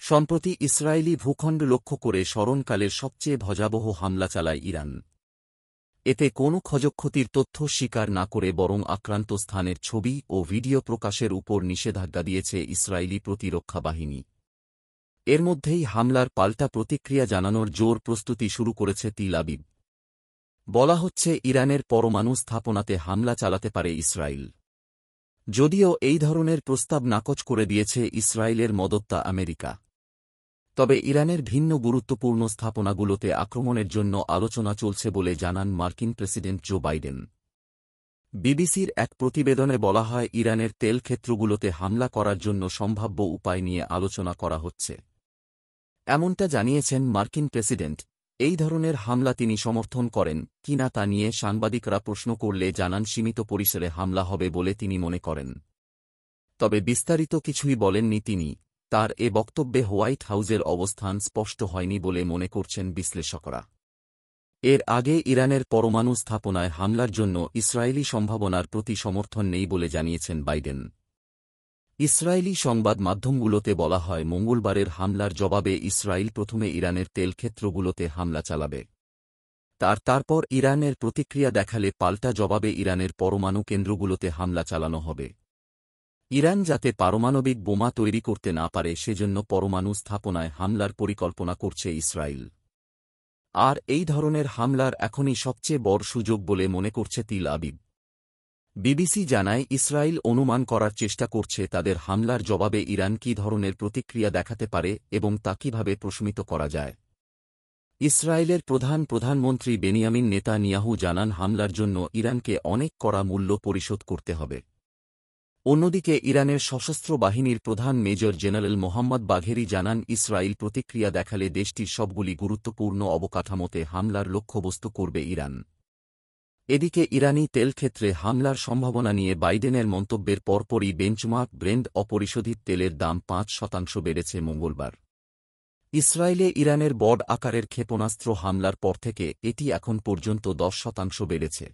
সম্প্রতি ইসরায়েলি ভূখণ্ড লক্ষ্য করে স্মরণকালের সবচেয়ে ভয়াবহ হামলা চালায় ইরান। এতে কোনো ক্ষয়ক্ষতির তথ্য স্বীকার না করে বরং আক্রান্ত স্থানের ছবি ও ভিডিও প্রকাশের উপর নিষেধাজ্ঞা দিয়েছে ইসরায়েলি প্রতিরক্ষা বাহিনী। এর মধ্যেই হামলার পাল্টা প্রতিক্রিয়া জানানোর জোর প্রস্তুতি শুরু করেছে তেল আবিব। বলা হচ্ছে ইরানের পরমাণু স্থাপনাতে হামলা চালাতে পারে ইসরায়েল। যদিও এই ধরনের প্রস্তাব নাকচ করে দিয়েছে ইসরায়েলের মদদতা আমেরিকা। তবে ইরানের ভিন্ন গুরুত্বপূর্ণ স্থাপনাগুলোতে আক্রমণের জন্য আলোচনা চলছে বলে জানান মার্কিন প্রেসিডেন্ট জো বাইডেন। বিবিসির এক প্রতিবেদনে বলা হয় ইরানের তেল ক্ষেত্রগুলোতে হামলা করার জন্য সম্ভাব্য উপায় নিয়ে আলোচনা করা হচ্ছে। এমনটা জানিয়েছেন মার্কিন প্রেসিডেন্ট। এই ধরনের হামলা তিনি সমর্থন করেন কিনা তা নিয়ে সাংবাদিকরা প্রশ্ন করলে জানান সীমিত পরিসরে হামলা হবে বলে তিনি মনে করেন। তবে বিস্তারিত কিছুই বলেননি তিনি। তার এ বক্তব্যে হোয়াইট হাউজের অবস্থান স্পষ্ট হয়নি বলে মনে করছেন বিশ্লেষকরা। এর আগে ইরানের পরমাণু স্থাপনায় হামলার জন্য ইসরায়েলি সম্ভাবনার প্রতি সমর্থন নেই বলে জানিয়েছেন বাইডেন। ইসরায়েলি সংবাদ মাধ্যমগুলোতে বলা হয় মঙ্গলবারের হামলার জবাবে ইসরায়েল প্রথমে ইরানের তেল ক্ষেত্রগুলোতে হামলা চালাবে। তারপর ইরানের প্রতিক্রিয়া দেখালে পাল্টা জবাবে ইরানের পরমাণু কেন্দ্রগুলোতে হামলা চালানো হবে। ইরান যাতে পারমাণবিক বোমা তৈরি করতে না পারে সেজন্য পরমাণু স্থাপনায় হামলার পরিকল্পনা করছে ইসরায়েল। আর এই ধরনের হামলার এখনই সবচেয়ে বড় সুযোগ বলে মনে করছে তেল আবিব। বিবিসি জানায় ইসরায়েল অনুমান করার চেষ্টা করছে তাদের হামলার জবাবে ইরান কী ধরনের প্রতিক্রিয়া দেখাতে পারে এবং তা কীভাবে প্রশমিত করা যায়। ইসরায়েলের প্রধানমন্ত্রী বেনিয়ামিন নেতানিয়াহু জানান হামলার জন্য ইরানকে অনেক কড়া মূল্য পরিশোধ করতে হবে। অন্যদিকে ইরানের সশস্ত্র বাহিনীর প্রধান মেজর জেনারেল মোহাম্মদ বাঘেরি জানান ইসরায়েল প্রতিক্রিয়া দেখালে দেশটির সবগুলি গুরুত্বপূর্ণ অবকাঠামোতে হামলার লক্ষ্যবস্তু করবে ইরান। এদিকে ইরানি তেল ক্ষেত্রে হামলার সম্ভাবনা নিয়ে বাইডেনের মন্তব্যের পরপরই বেঞ্চমার্ক ব্রেন্ট অপরিশোধিত তেলের দাম ৫% বেড়েছে মঙ্গলবার। ইসরায়েলে ইরানের বড় আকারের ক্ষেপণাস্ত্র হামলার পর থেকে এটি এখন পর্যন্ত 10% বেড়েছে।